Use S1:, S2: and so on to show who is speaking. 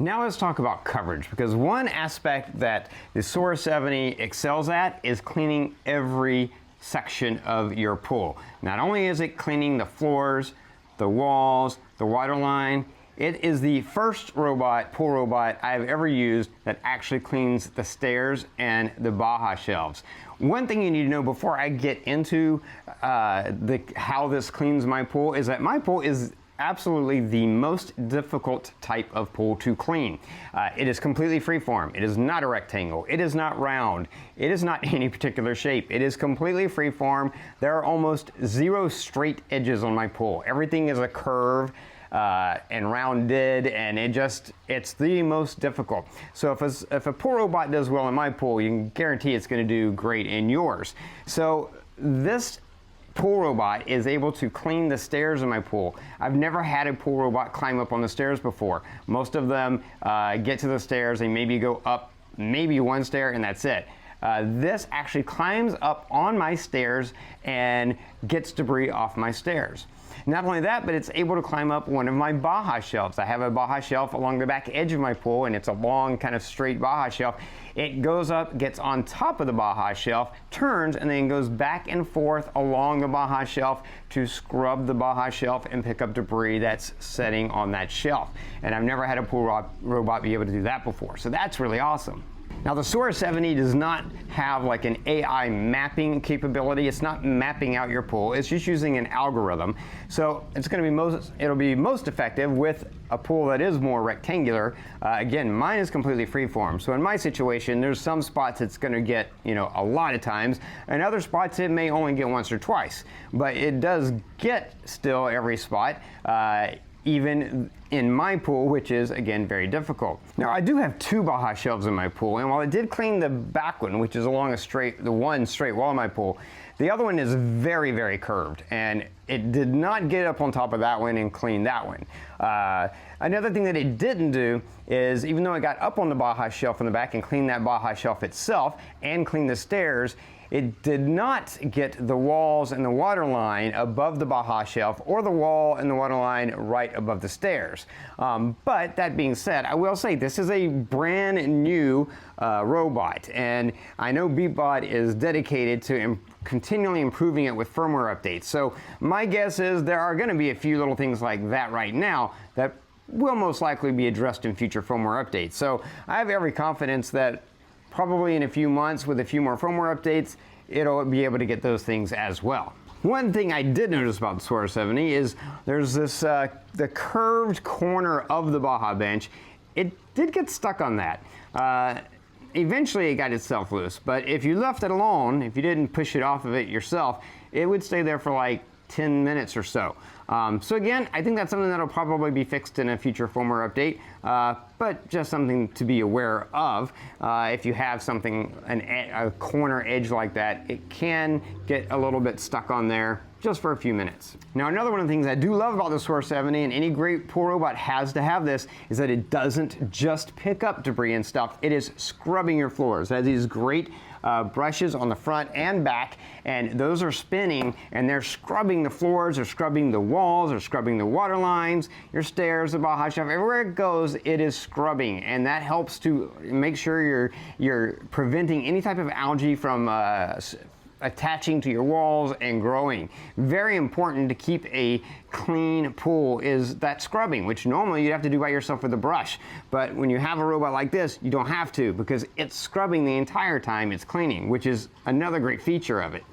S1: Now let's talk about coverage, because one aspect that the Sora 70 excels at is cleaning every section of your pool. Not only is it cleaning the floors, the walls, the water line, it is the first pool robot I've ever used that actually cleans the stairs and the Baja shelves. One thing you need to know before I get into how this cleans my pool is that my pool is absolutely the most difficult type of pool to clean. It is completely freeform. It is not a rectangle. It is not round. It is not any particular shape. It is completely freeform. There are almost zero straight edges on my pool. Everything is a curve and rounded, and it's the most difficult. So if a pool robot does well in my pool, you can guarantee it's going to do great in yours. So this pool robot is able to clean the stairs in my pool. I've never had a pool robot climb up on the stairs before. Most of them get to the stairs, they maybe go up maybe one stair and that's it. This actually climbs up on my stairs and gets debris off my stairs. Not only that, but it's able to climb up one of my Baja shelves. I have a Baja shelf along the back edge of my pool, and it's a long kind of straight Baja shelf. It goes up, gets on top of the Baja shelf, turns, and then goes back and forth along the Baja shelf to scrub the Baja shelf and pick up debris that's sitting on that shelf. And I've never had a pool robot be able to do that before, so that's really awesome. Now the Sora 70 does not have like an AI mapping capability. It's not mapping out your pool. It's just using an algorithm. So it'll be most effective with a pool that is more rectangular. Again, mine is completely freeform. So in my situation, there's some spots it's going to get, a lot of times, and other spots it may only get once or twice. But it does get still every spot. Even in my pool, which is again very difficult. Now I do have two Baja shelves in my pool, and while it did clean the back one, which is along the one straight wall in my pool, the other one is very, very curved, and it did not get up on top of that one and clean that one. Another thing that it didn't do is, even though it got up on the Baja shelf in the back and cleaned that Baja shelf itself and cleaned the stairs, it did not get the walls and the water line above the Baja shelf or the wall and the water line right above the stairs. But that being said, I will say this is a brand new robot, and I know Beatbot is dedicated to continually improving it with firmware updates. So my guess is there are going to be a few little things like that right now that will most likely be addressed in future firmware updates. So I have every confidence that probably in a few months, with a few more firmware updates, it'll be able to get those things as well. One thing I did notice about the Sora 70 is there's this the curved corner of the Baja bench. It did get stuck on that. Eventually it got itself loose, but if you left it alone, if you didn't push it off of it yourself, it would stay there for like 10 minutes or so. So again, I think that's something that'll probably be fixed in a future firmware update, but just something to be aware of. If you have something, a corner edge like that, it can get a little bit stuck on there just for a few minutes. Now, another one of the things I do love about the Sora 70, and any great pool robot has to have this, is that it doesn't just pick up debris and stuff, it is scrubbing your floors. It has these great brushes on the front and back, and those are spinning, and they're scrubbing the floors, they're scrubbing the walls, they're scrubbing the water lines, your stairs, the Baja shelf, everywhere it goes, it is scrubbing, and that helps to make sure you're preventing any type of algae from attaching to your walls and growing. Very important to keep a clean pool is that scrubbing, which normally you'd have to do by yourself with a brush. But when you have a robot like this, you don't have to, because it's scrubbing the entire time it's cleaning, which is another great feature of it.